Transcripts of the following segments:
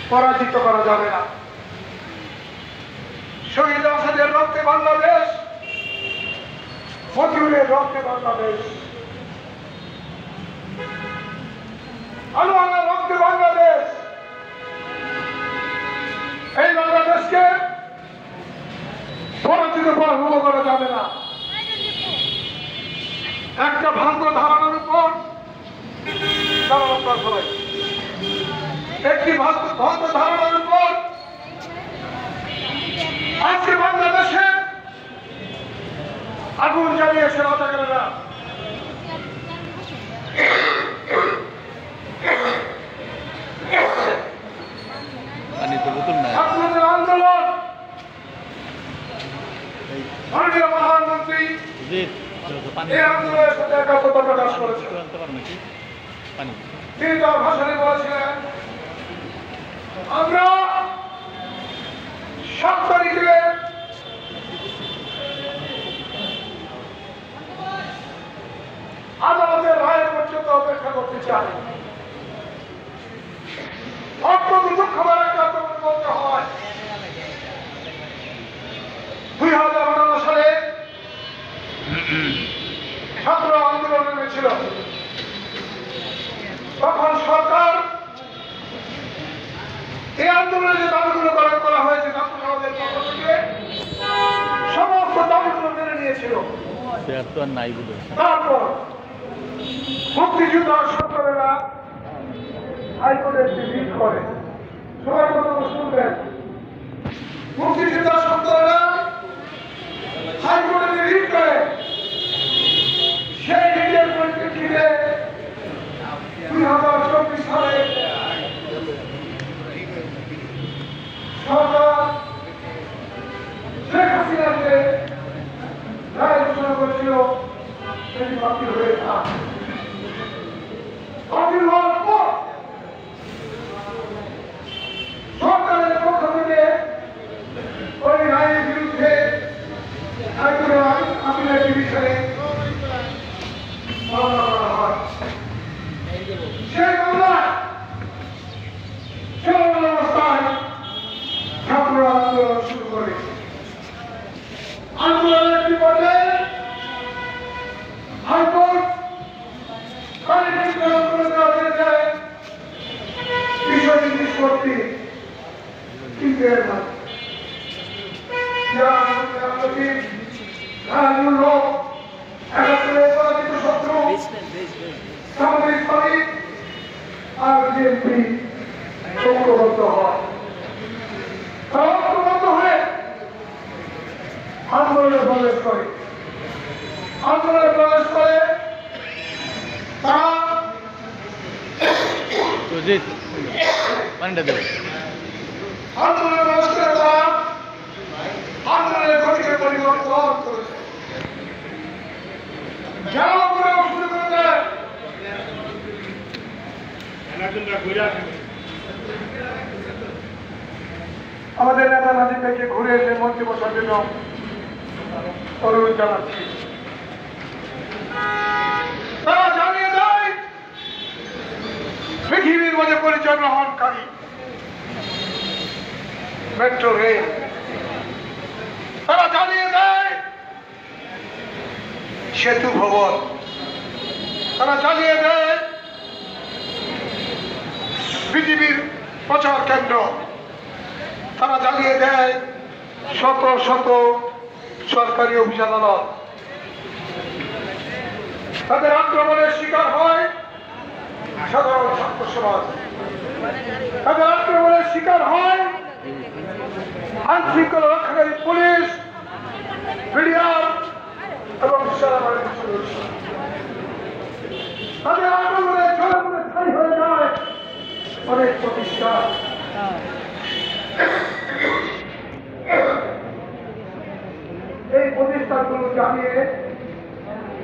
পরাজিত করা যাবে না। শহীদ আসাদের রক্তে বাংলাদেশ, ফজলুলের রক্তে বাংলাদেশ, আনোয়ারের রক্তে বাংলাদেশ। এই বাংলাদেশকে পরাজিত পরাভূত করা যাবে না। একটা ভ্রান্ত ধারণার উপর একটি ভ্রান্ত ধারণার উপর আজকে বাংলাদেশে আগুন জ্বালিয়েছে রাজাকারেরা। আপনাদের আন্দোলন মাননীয় প্রধানমন্ত্রী এই আন্দোলনের সাথে একাত্মতা প্রকাশ করেছে। তিনি তার ভাষণে বলেছিলেন, আমরা 7 তারিখে আদালতের রায় পর্যন্ত অপেক্ষা করতে চাই। অত্যন্ত দুঃখজনক কথা বলতে হয়, 2018 সালে ছাত্র আন্দোলন নেমেছিল। তখন সরকার এই আন্দোলনে যে দাবিগুলো করা হয়েছে ছাত্র সমাজের পক্ষ থেকে সমস্ত দাবিগুলো মেনে নিয়েছিল। তারপর মুক্তিযুদ্ধ সরকারেরা হাইকোর্টে একটি রিট করে। সবাই কথা শুনবেন, মুক্তিযুদ্ধ সরকারেরা হাইকোর্টে রিট করে। সেই রিটের পরিপ্রেক্ষিতে 2024 সালে সরকার শেখ হাসিনাকে রায় ঘোষণা করেছিল, সেটি বাতিল হয়ে থাকে। বাতিল হওয়ার পর সরকারের পক্ষ থেকে ওই রায়ের বিরুদ্ধে হাইকোর্টের আপিলের ডিভিশনে মামলা করা হয়। সেই মামলায় চলমান অবস্থায় ছাত্ররা আন্দোলন শুরু করে। আন্দোলনের একটি পর্যায়ে হাইকোর্ট বিষয়টি নিষ্পত্তি 3 দিনের পরাজিত শত্রু সামরিক বাহিনী আর বিএনপি ঐক্যবদ্ধ হয়। তারা ঐক্যবদ্ধ হয়ে আন্দোলনে প্রবেশ করে। আন্দোলনে প্রবেশ করে তারা আন্দোলনে প্রবেশ করে তারা আন্দোলনের গতিকে পরিবর্তন করেছে। যারা করে শুরু করে দেয় আমাদের নেতা নাজিব ভাইকে ঘুরে এসে মন্ত্রী বসার জন্য অনুরোধ জানাচ্ছি। তারা জানিয়ে দেয় পৃথিবীর মধ্যে পরিচয় গ্রহণকারী মেট্রো রেল। তারা জানিয়ে দেয় সেতু ভবন। তারা জানিয়ে দেয় পৃথিবীর প্রচার কেন্দ্র। তারা জানিয়ে দেয় শত শত সরকারি অফিস আদালত। তাদের আক্রমণের শিকার হয় সাধারণ ছাত্র সমাজ। তাদের আক্রমণের শিকার হয় আইনশৃঙ্খলা রক্ষাকারী পুলিশ, বিডিআর এবং সেনাবাহিনীর সদস্য। তাদের আক্রমণে জনগণের স্থায়ী হয়ে যায় অনেক প্রতিষ্ঠান। এই প্রতিষ্ঠানগুলো জানিয়ে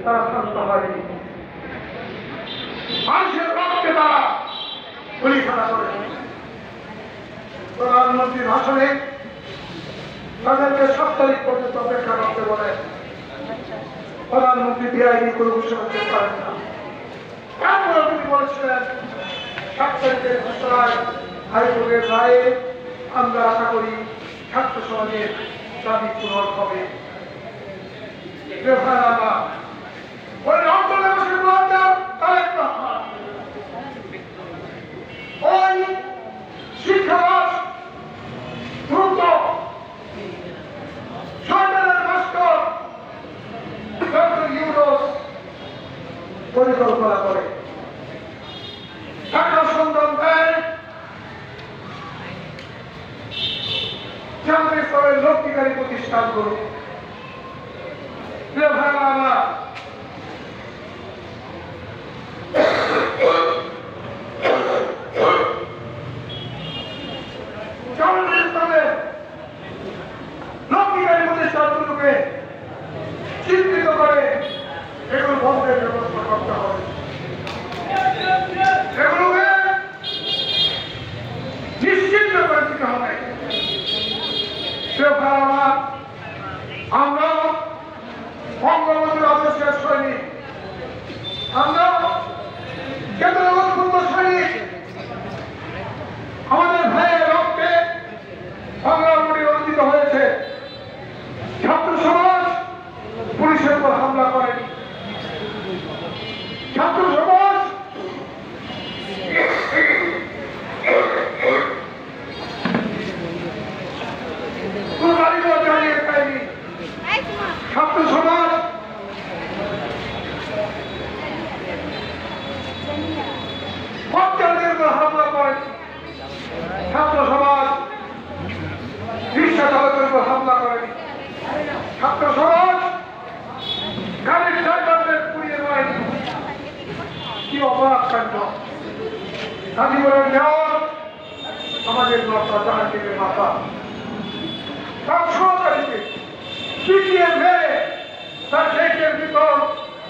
তারা শান্ত হয়নি। মানুষের রক্তে তারা গুলিখানা করে। প্রধানমন্ত্রীর ভাষণে তাদেরকে 7 তারিখ পর্যন্ত অপেক্ষা করতে বলে। প্রধানমন্ত্রী বেআইনি কোনো ঘোষণা করতে পারেন না। তারপরে তিনি বলেছিলেন 7 তারিখের ঘোষণায় হাইকোর্টের রায়ে আমরা আশা করি ছাত্র সমাজের দাবি পূরণ হবে। ওই শিক্ষাবাস দ্রুত সরকারের মাস্টার ডক্টর ইউনূস পরিকল্পনা করে টাকা সন্ধান দেয় জাতীয় স্তরের লক্ষ্মীকারী প্রতিষ্ঠান করুক। লক্ষ্মীকারী প্রতিষ্ঠানগুলোকে চিহ্নিত করে এগুলো বন্ধের ব্যবস্থা করতে হবে। এগুলোকে নিশ্চিত করে দিতে হবে। আমরা বঙ্গবন্ধুর আদর্শের সৈনিক, আমরা চেতনাবদ্ধ সৈনিক। আমাদের ভাইয়ের রক্তে বাংলার মাটি অর্জিত হয়েছে। ছাত্র সমাজ পুলিশের উপর হামলা করেনি। ছাত্র সমাজ কোন গাড়িগুলো চালিয়ে খায়নি। ছাত্র সমাজ পথচারীদের উপর হামলা করেনি। ছাত্র সমাজ রিক্সা চালকের উপর হামলা করেনি। ছাত্র সমাজ গাড়ির ড্রাইভারদের পুড়িয়ে মারেনি। কি অপরাধ কাণ্ড! গাজীপুরের মেয়র আমাদের মাথা, জাহাঙ্গীরের মাথা, তার সহকারীকে পিটিয়ে মেরে তার ডেকের ভিতর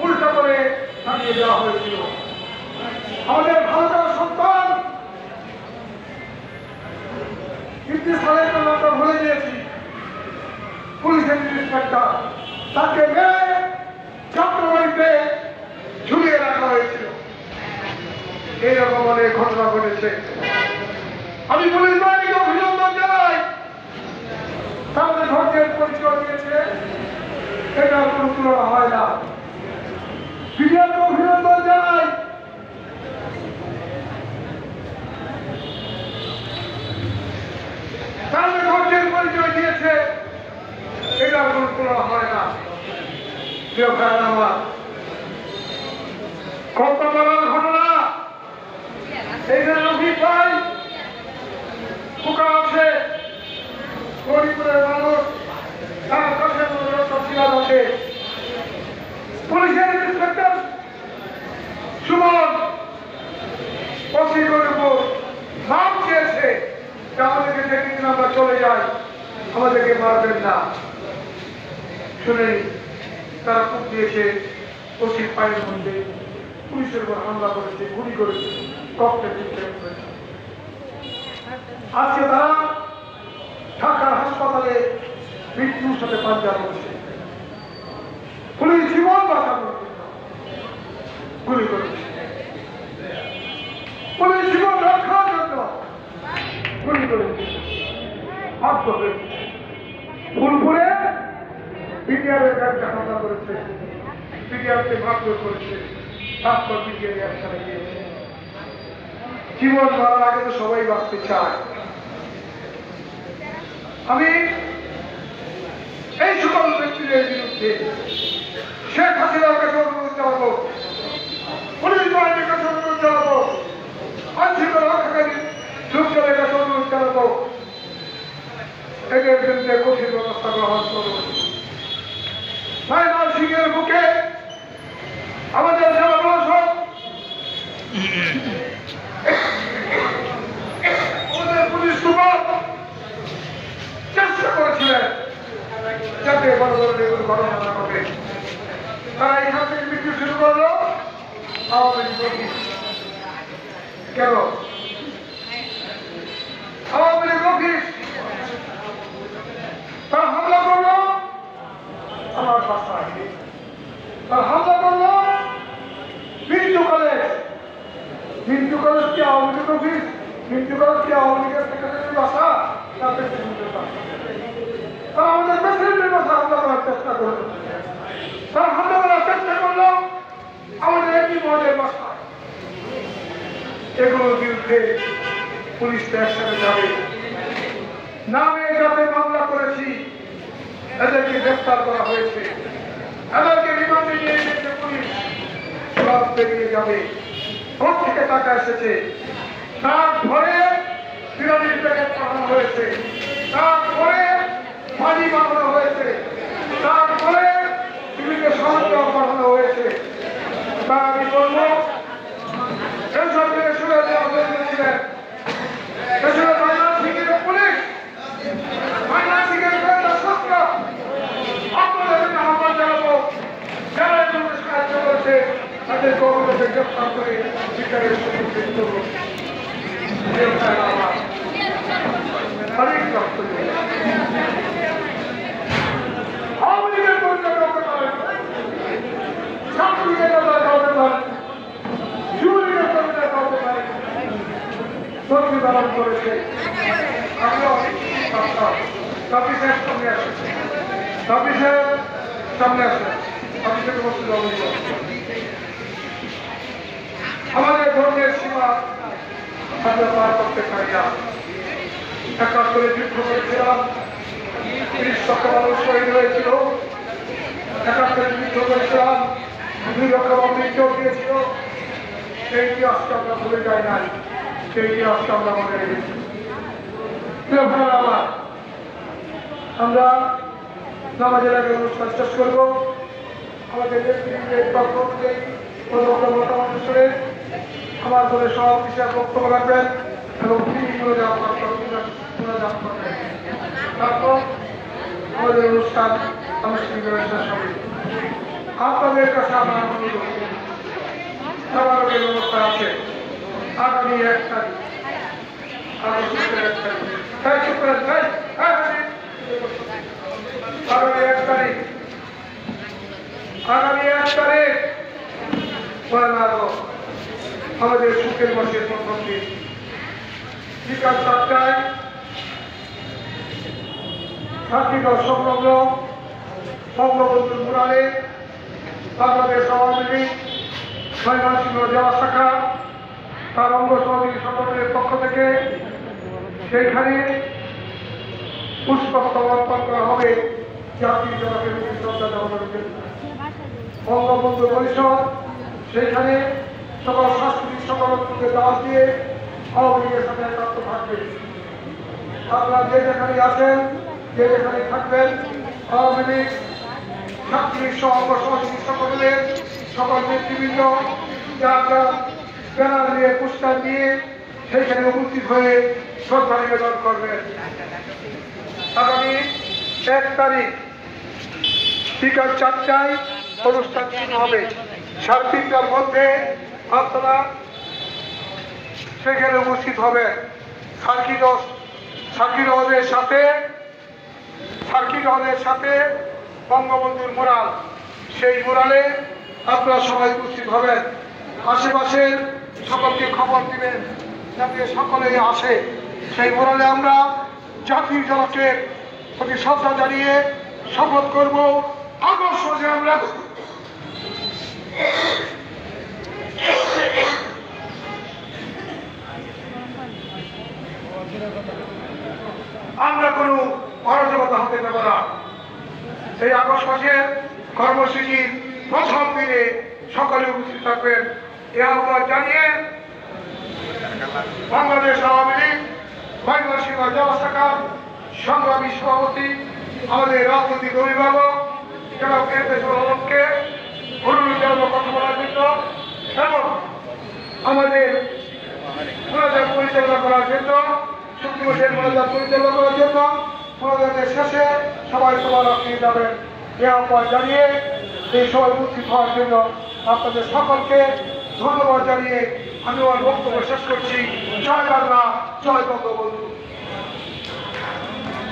উল্টা করে থামিয়ে দেওয়া হয়েছিল। আমাদের ভারতের সন্তান সালের নামটা ভুলে গিয়েছি, পুলিশের ইন্সপেক্টর, তাকে মেরে ছাত্রবাড়িতে ঝুলিয়ে রাখা হয়েছিল। এইরকম অনেক ঘটনা ঘটেছে। আমি পুলিশ বাহিনীকে অভিনন্দন জানাই, তাদের ধৈর্যের পরিচয় দিয়েছে, এটার কোনো তুলনা হয় না। বিডিআরকে অভিনন্দন জানাই, তাদের ধৈর্যের পরিচয় দিয়েছে, এটার কোনো তুলনা হয় না। প্রিয় ভাইয়ের আমার, কত বড় ঘটনা! এইখানে রফিক ভাই পোকা আছে, গরিবের মানুষ, তার কাছে তফসিলাত আছে। পুলিশের ইন্সপেক্টর সুমন অসিকের উপর নাম চেয়েছে যে আমাদেরকে যেদিন আমরা চলে যাই আমাদেরকে মারবেন না। শুনে তারা খুব দিয়েছে, অসির পায়ের মধ্যে পুলিশের উপর হামলা করেছে, গুলি করেছে, ককটেল নিক্ষেপ করেছে। আজকে তারা ঢাকার হাসপাতালে মৃত্যুর সাথে পাঞ্জা করছে। পুলিশ জীবন বাঁচানোর জন্য গুলি করেছে, পুলিশ জীবন রক্ষার জন্য গুলি করেছে। বাধ্য হয়েছে ফুলপুরে বিডিআরের গাড়িটা হামলা করেছে, বিডিআরকে মারধর করেছে, তারপর বিডিআর একসাথে গিয়েছে। জীবন মারার আগে তো সবাই বাঁচতে চায়। আমি এই সকল ব্যক্তিদের বিরুদ্ধে শেখ হাসিনার কাছে অনুরোধ জানাবো, পুলিশ বাহিনীর কাছে অনুরোধ জানাবো, আইনশৃঙ্খলা রক্ষাকারী লোকজনের কাছে অনুরোধ জানাবো, এদের বিরুদ্ধে কঠিন ব্যবস্থা গ্রহণ করুন। ময়মনসিংহের বুকে আমাদের জেলা প্রশাসক আমাদের পুলিশ সুপার চেষ্টা করেছিলেন যাতে বড় ধরনের কোনো ঘটনা না ঘটে। তারা এখান থেকে মৃত্যু শুরু করলো আওয়ামী লীগ। কেন আওয়ামী লীগ অফিস তারা হামলা করলো আমার বাসায়, তারা হামলা করলো মিন্টু কলেজ। মিন্টু কলেজ কি আওয়ামী লীগ অফিস? মিন্টু কলেজ কি আওয়ামী চেষ্টা করলো, তারা হামলা করার চেষ্টা করলো আমাদের একটি মদের বাসায়। এগুলোর বিরুদ্ধে পুলিশ একসাথে যাবে, নামে যাতে মামলা করেছি এদেরকে গ্রেফতার করা হয়েছে, এদেরকে রিমান্ডে নিয়ে এসেছে পুলিশ, সব বেরিয়ে যাবে। কোর্ট থেকে টাকা এসেছে, তারপরে বিরোধীর প্যাকেট পাঠানো হয়েছে, তারপরে মাঝি পাঠানো হয়েছে, তারপরে বিভিন্ন সরঞ্জাম পাঠানো হয়েছে। তা আমি বলবো এসব থেকে শুরু ছিলেন এসব ময়নামতিংহের পুলিশ, ময়নামতিংহের গোয়েন্দা সংস্থা আপনাদেরকে আহ্বান জানাবো, যারা এগুলো সাহায্য করেছে তাদেরকে অবশ্যই গ্রেফতার করে বিচারের সম্মুখীন করবো। অনেক কষ্ট আওয়ামী লীগের পরিচয় করতে পারেন, ছাত্রলীগের কাউকে পারেন, যুবলীগের পরিচয় কাউকে পারেন, শক্তি পালন করেছে। আমিও সাহেব সামনে আসেন, সাহেব সামনে আসেন, সাহেব বসতে যাবো। আমাদের ধর্মের সীমা আমরা পার করতে পারি না। ৭১ যুদ্ধ করেছিলাম, ৩০ লক্ষ মানুষ শহীদ হয়েছিল। ৭১ যুদ্ধ করেছিলাম, ২ লক্ষ মানুষ মৃত্যু দিয়েছিল। সেই ইতিহাসকে আমরা ভুলে যাই নাই, সেই ইতিহাসকে আমরা মনে রেখেছি। আমরা নামাজের আগে অনুষ্ঠান শেষ করবো। আমাদের নেতৃত্বের পক্ষ অনুযায়ী মতামত শুনে আমার করে সব বিষয়ে বক্তব্য রাখবেন এবং তিনি তারপর আমাদের অনুষ্ঠান আনুষ্ঠানিক শেষ হবে। আপনাদের কাছে আমার অনুরোধ, সমারোহের ব্যবস্থা আছে আগামী ১ তারিখ, আগামী ১ তারিখ আমাদের সুখের মাসের প্রথম দিন বিকাল ৪টায় ছাত্রীরা সংলগ্ন বঙ্গবন্ধুর মুরালে বাংলাদেশ আওয়ামী লীগ ময়মনসিংহ জেলা শাখা তার অঙ্গ সহযোগী সংগঠনের পক্ষ থেকে সেইখানে পুষ্পস্তবক অর্পণ করা হবে জাতির জনকের প্রতি শ্রদ্ধা জানানোর জন্য। বঙ্গবন্ধু পরিষদ সেইখানে সকল সাংস্কৃতিক সংগঠনকে দাওয়াত দিয়ে আওয়ামী লীগের সাথে একাত্ম থাকবে। আপনারা যে যেখানে আছেন, যে যেখানে থাকবেন, আওয়ামী লীগ ছাত্রীর সহ অঙ্গ সহযোগী সংগঠনের সকল নেতৃবৃন্দ যারা ব্যানার দিয়ে পোস্টার দিয়ে সেইখানে উপস্থিত হয়ে শ্রদ্ধা নিবেদন করবেন। আগামী ১ তারিখ বিকাল ৪টায় অনুষ্ঠান শুরু হবে। ৩:৩০টার মধ্যে আপনারা সেখানে উপস্থিত হবেন। সার্কিট হলের সাথে বঙ্গবন্ধুর মুরাল, সেই মুরালে আপনারা সবাই উপস্থিত হবেন। আশেপাশের সকলকে খবর দিবেন যাতে সকলেই আসে। সেই মুরালে আমরা জাতির জনকের প্রতি শ্রদ্ধা জানিয়ে শপথ করব আগস্ট মাসে আমরা কোনো অরাজকতা হতে দেব না। এই আগস্ট মাসের কর্মসূচির প্রথম দিনে সকলে উপস্থিত থাকবেন এ আহ্বান জানিয়ে বাংলাদেশ আওয়ামী লীগ ময়মনসিংহ জেলা শাখার সংগ্রামী সভাপতি আমাদের রাজনৈতিক অভিভাবক জনাব এফএজুল আলমকে অনুরোধ জানাবো কথা বলার জন্য এবং আমাদের মোনাজাত পরিচালনা করার জন্য, শুক্রবারের মোনাজাত পরিচালনা করার জন্য। মোনাজাতের শেষে সবাই সবার আপনি যাবেন এ আহ্বান জানিয়ে এই সবাই উপস্থিত হওয়ার জন্য আপনাদের সকলকে ধন্যবাদ জানিয়ে আমি আমার বক্তব্য শেষ করছি। জয় বাংলা, জয় বঙ্গবন্ধু।